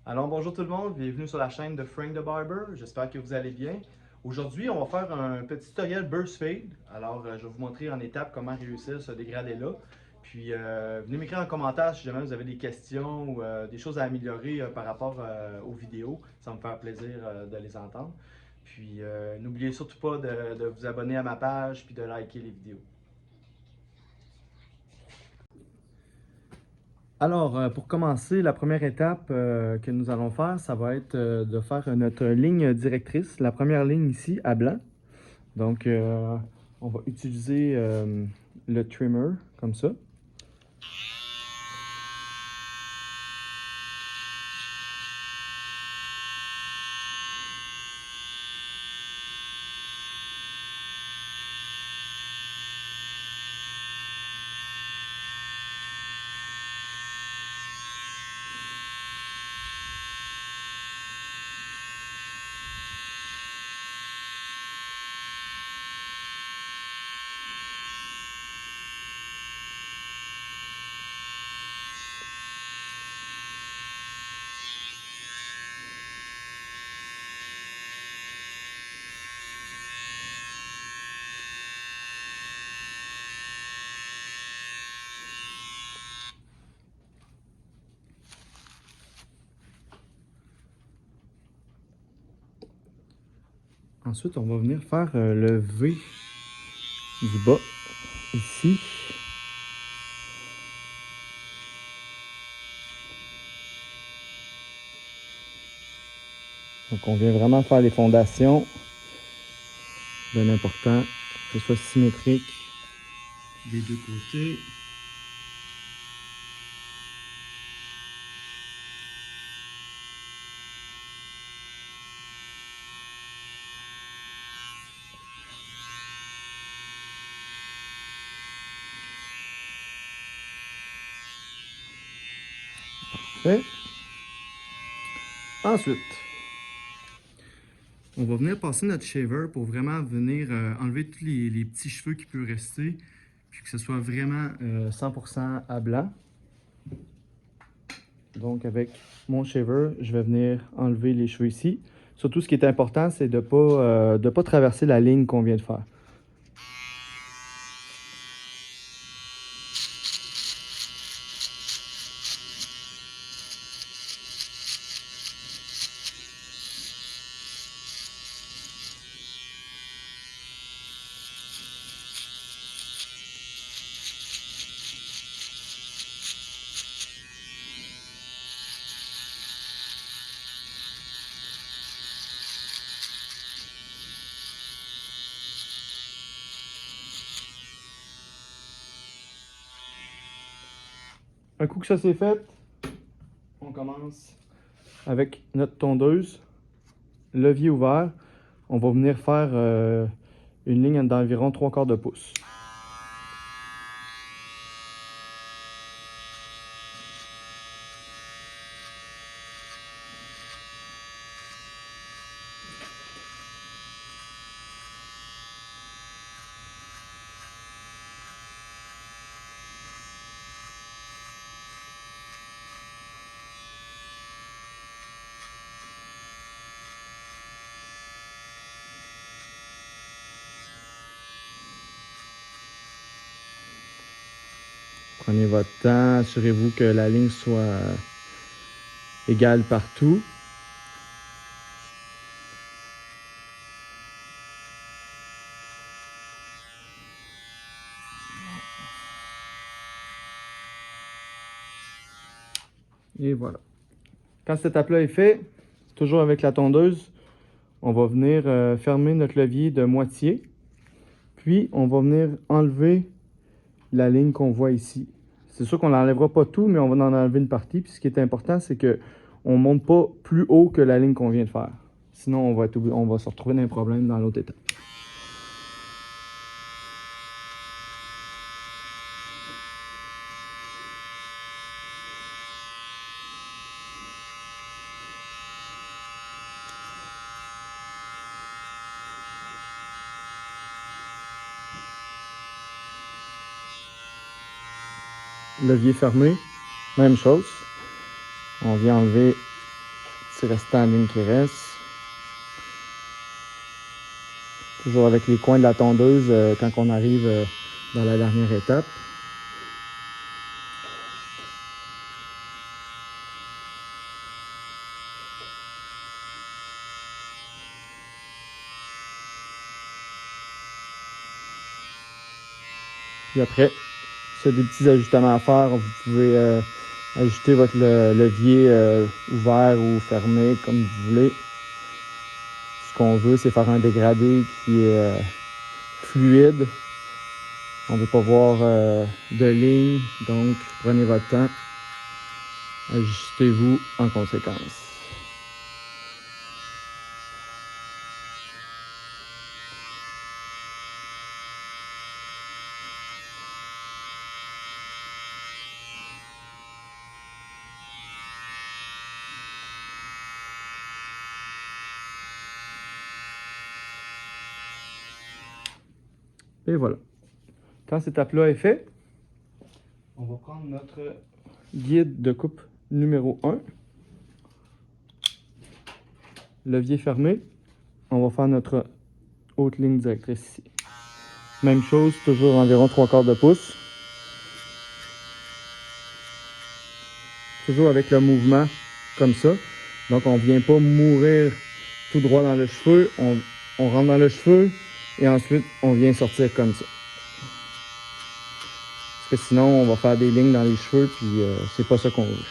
Alors bonjour tout le monde, bienvenue sur la chaîne de Frank the Barber, j'espère que vous allez bien. Aujourd'hui on va faire un petit tutoriel burst fade, alors je vais vous montrer en étapes comment réussir ce dégradé là. Puis venez m'écrire en commentaire si jamais vous avez des questions ou des choses à améliorer par rapport aux vidéos, ça va me faire plaisir de les entendre. Puis n'oubliez surtout pas de vous abonner à ma page puis de liker les vidéos. Alors, pour commencer, la première étape que nous allons faire, ça va être de faire notre ligne directrice. La première ligne ici, à blanc. Donc, on va utiliser le trimmer, comme ça. Ensuite, on va venir faire le V du bas, ici. Donc, on vient vraiment faire les fondations. Bien important que ce soit symétrique des deux côtés. Parfait. Ensuite, on va venir passer notre shaver pour vraiment venir enlever tous les petits cheveux qui peuvent rester, puis que ce soit vraiment 100% à blanc. Donc avec mon shaver, je vais venir enlever les cheveux ici. Surtout ce qui est important, c'est de ne pas traverser la ligne qu'on vient de faire. Un coup que ça c'est fait, on commence avec notre tondeuse, levier ouvert. On va venir faire une ligne d'environ 3/4 de pouce. Prenez votre temps, assurez-vous que la ligne soit égale partout. Et voilà. Quand cette étape-là est faite, toujours avec la tondeuse, on va venir fermer notre levier de moitié. Puis, on va venir enlever la ligne qu'on voit ici. C'est sûr qu'on n'enlèvera pas tout, mais on va en enlever une partie. Puis, ce qui est important, c'est qu'on ne monte pas plus haut que la ligne qu'on vient de faire. Sinon, on va se retrouver dans un problème dans l'autre étape. Levier fermé, même chose. On vient enlever petits restants de ligne qui restent. Toujours avec les coins de la tondeuse quand on arrive dans la dernière étape. Puis après, s'il y a des petits ajustements à faire, vous pouvez ajuster votre levier ouvert ou fermé comme vous voulez. Ce qu'on veut, c'est faire un dégradé qui est fluide. On ne veut pas voir de ligne, donc prenez votre temps. Ajustez-vous en conséquence. Et voilà. Quand cette étape-là est faite, on va prendre notre guide de coupe numéro 1. Levier fermé. On va faire notre haute ligne directrice ici. Même chose, toujours environ 3/4 de pouce. Toujours avec le mouvement comme ça. Donc on ne vient pas mourir tout droit dans le cheveu. On rentre dans le cheveu et ensuite on vient sortir comme ça. Parce que sinon on va faire des lignes dans les cheveux puis c'est pas ça qu'on veut.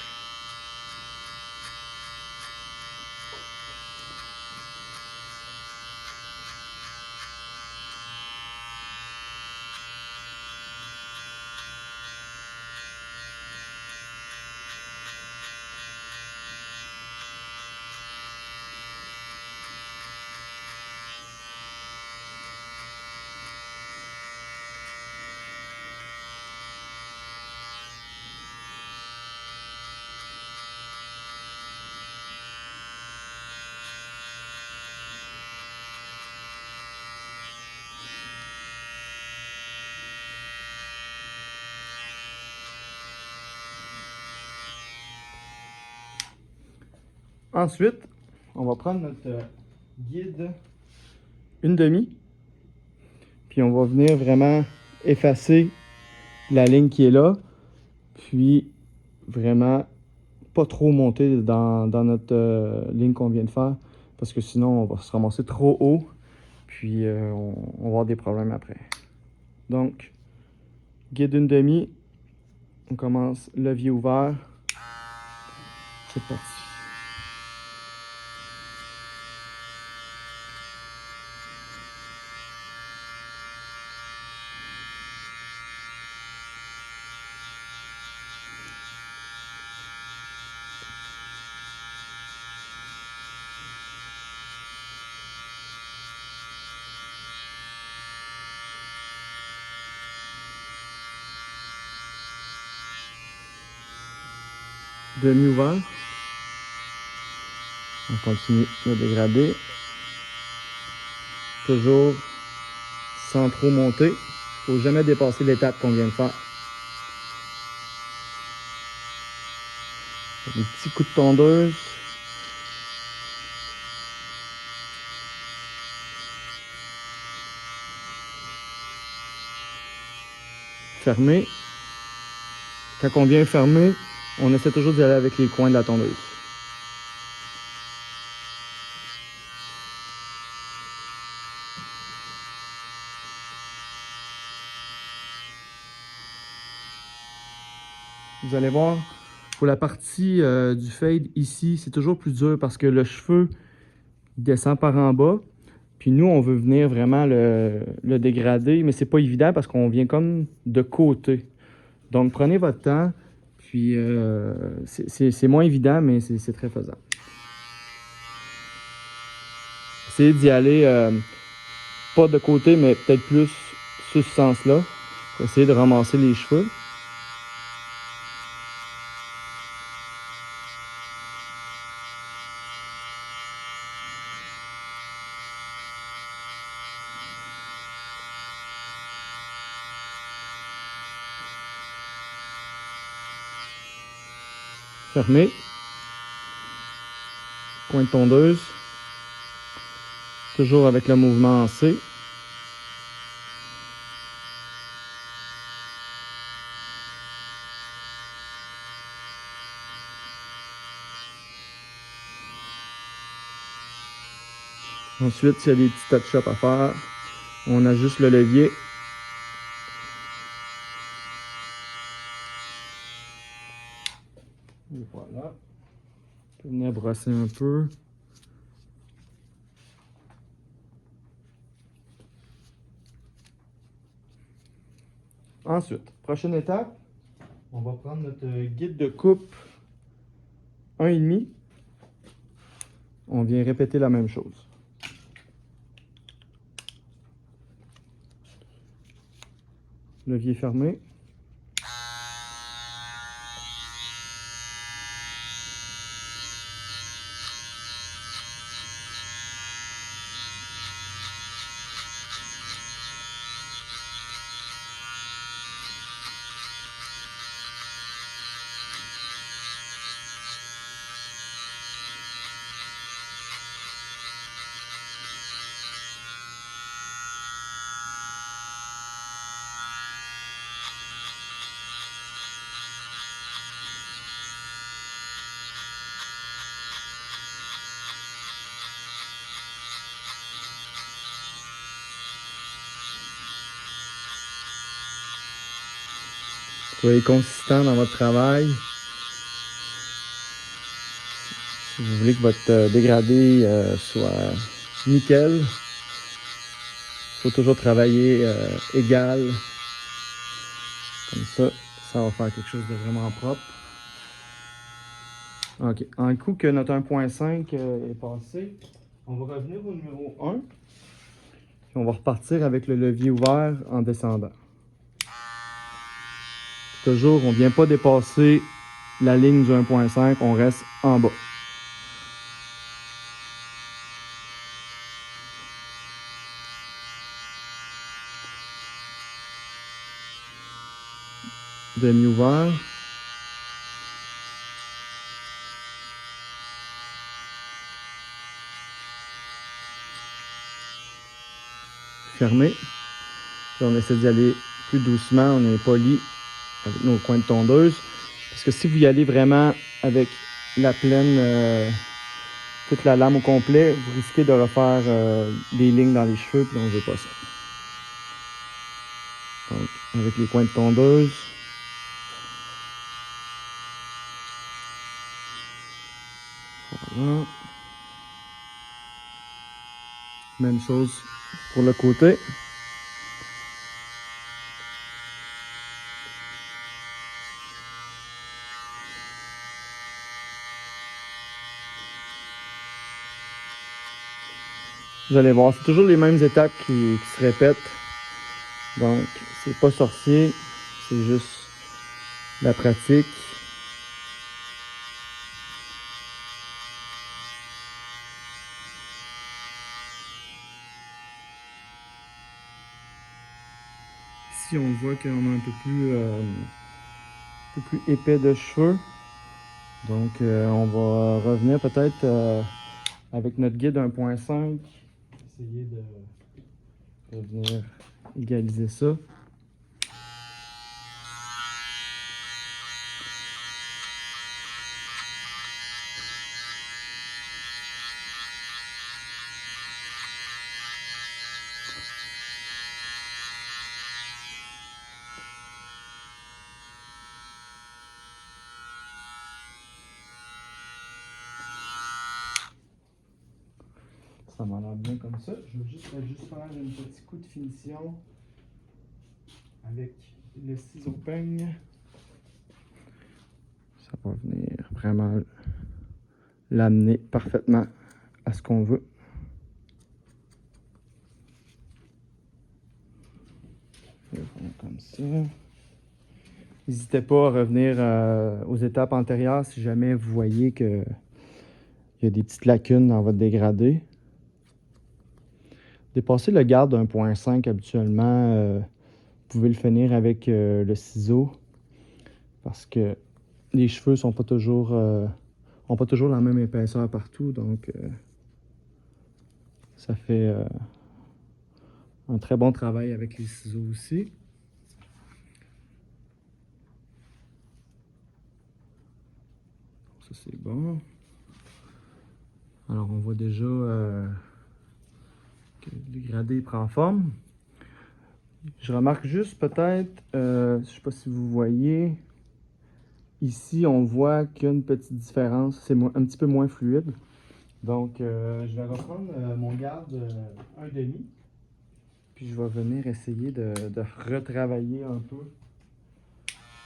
Ensuite, on va prendre notre guide 1/2, puis on va venir vraiment effacer la ligne qui est là, puis vraiment pas trop monter dans notre ligne qu'on vient de faire, parce que sinon on va se ramasser trop haut, puis on va avoir des problèmes après. Donc, guide 1/2, on commence levier ouvert, c'est parti. Demi-ouvert. On continue le dégradé. Toujours sans trop monter. Il ne faut jamais dépasser l'étape qu'on vient de faire. Des petits coups de tondeuse. Fermer. Quand on vient fermer, on essaie toujours d'y aller avec les coins de la tondeuse. Vous allez voir, pour la partie du fade ici, c'est toujours plus dur parce que le cheveu descend par en bas. Puis nous, on veut venir vraiment le dégrader, mais c'est pas évident parce qu'on vient comme de côté. Donc prenez votre temps, puis c'est moins évident, mais c'est très faisable. Essayez d'y aller pas de côté, mais peut-être plus sur ce sens-là. Essayez de ramasser les cheveux. Fermez. Coin de tondeuse. Toujours avec le mouvement en C. Ensuite, s'il y a des petits touch-ups à faire, on ajuste le levier. Et voilà. On peut venir brosser un peu. Ensuite, prochaine étape, on va prendre notre guide de coupe 1,5. On vient répéter la même chose. Levier fermé. Soyez consistant dans votre travail. Si vous voulez que votre dégradé soit nickel, il faut toujours travailler égal. Comme ça, ça va faire quelque chose de vraiment propre. OK. Un coup que notre 1.5 est passé, on va revenir au numéro 1. Puis on va repartir avec le levier ouvert en descendant. Toujours, on ne vient pas dépasser la ligne du 1.5, on reste en bas. Demi ouvert. Fermé. Puis on essaie d'y aller plus doucement, on est poli avec nos coins de tondeuse. Parce que si vous y allez vraiment avec la pleine, toute la lame au complet, vous risquez de refaire des lignes dans les cheveux, puis on ne veut pas ça. Donc, avec les coins de tondeuse. Voilà. Même chose pour le côté. Vous allez voir, c'est toujours les mêmes étapes qui se répètent. Donc, c'est pas sorcier, c'est juste la pratique. Ici, on voit qu'on a un peu plus épais de cheveux. Donc, on va revenir peut-être avec notre guide 1.5. Essayer de venir égaliser ça. Ça m'a l'air bien comme ça. Je vais juste faire un petit coup de finition avec le ciseau peigne. Ça va venir vraiment l'amener parfaitement à ce qu'on veut. Comme ça. N'hésitez pas à revenir aux étapes antérieures si jamais vous voyez qu'il y a des petites lacunes dans votre dégradé. Dépasser le garde 1.5 habituellement, vous pouvez le finir avec le ciseau parce que les cheveux sont pas toujours... on n'ont pas toujours la même épaisseur partout, donc ça fait un très bon travail avec les ciseaux aussi. Ça c'est bon. Alors on voit déjà que le dégradé prend forme. Je remarque juste peut-être, je ne sais pas si vous voyez, ici on voit qu'il y a une petite différence, c'est un petit peu moins fluide. Donc je vais reprendre mon garde 1,5, puis je vais venir essayer de retravailler un peu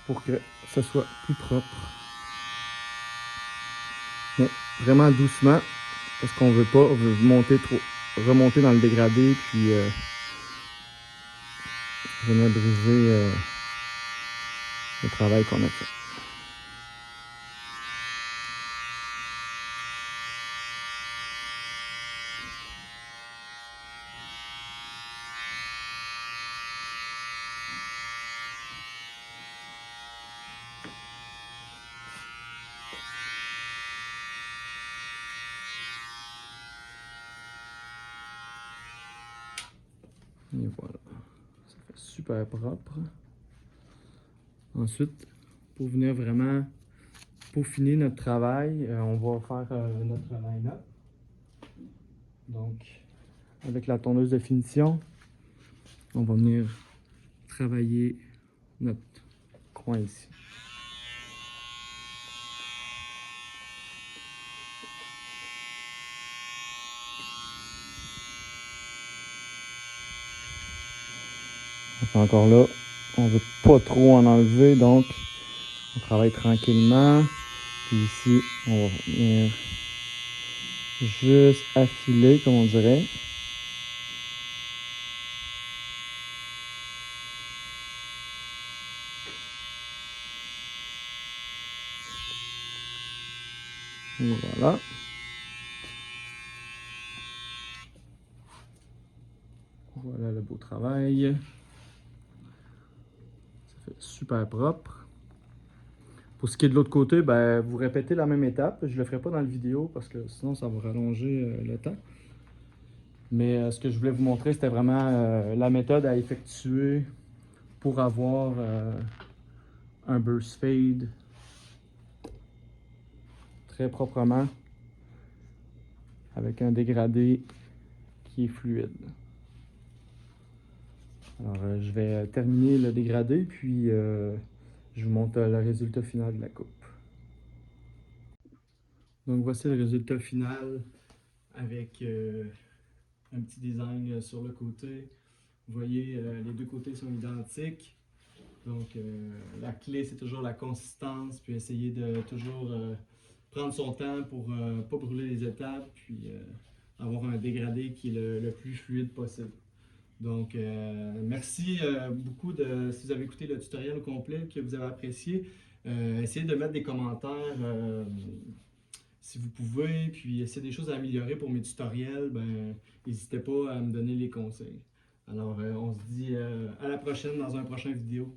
pour que ce soit plus propre. Mais vraiment doucement, parce qu'on veut pas remonter dans le dégradé, puis venir briser le travail qu'on a fait. Et voilà, ça fait super propre. Ensuite, pour venir vraiment peaufiner notre travail, on va faire notre line-up. Donc, avec la tondeuse de finition, on va venir travailler notre coin ici. Encore là, on veut pas trop en enlever, donc on travaille tranquillement. Puis ici, on va venir juste affiler, comme on dirait. Et voilà. Voilà le beau travail. Ça fait super propre. Pour ce qui est de l'autre côté, ben, vous répétez la même étape. Je ne le ferai pas dans la vidéo parce que sinon ça va rallonger le temps. Mais ce que je voulais vous montrer, c'était vraiment la méthode à effectuer pour avoir un burst fade très proprement avec un dégradé qui est fluide. Alors je vais terminer le dégradé puis je vous montre le résultat final de la coupe. Donc voici le résultat final avec un petit design sur le côté. Vous voyez, les deux côtés sont identiques. Donc la clé, c'est toujours la consistance, puis essayer de toujours prendre son temps pour ne pas brûler les étapes, puis avoir un dégradé qui est le plus fluide possible. Donc merci beaucoup si vous avez écouté le tutoriel au complet, que vous avez apprécié. Essayez de mettre des commentaires si vous pouvez, puis essayez des choses à améliorer pour mes tutoriels, ben n'hésitez pas à me donner les conseils. Alors on se dit à la prochaine dans un prochain vidéo.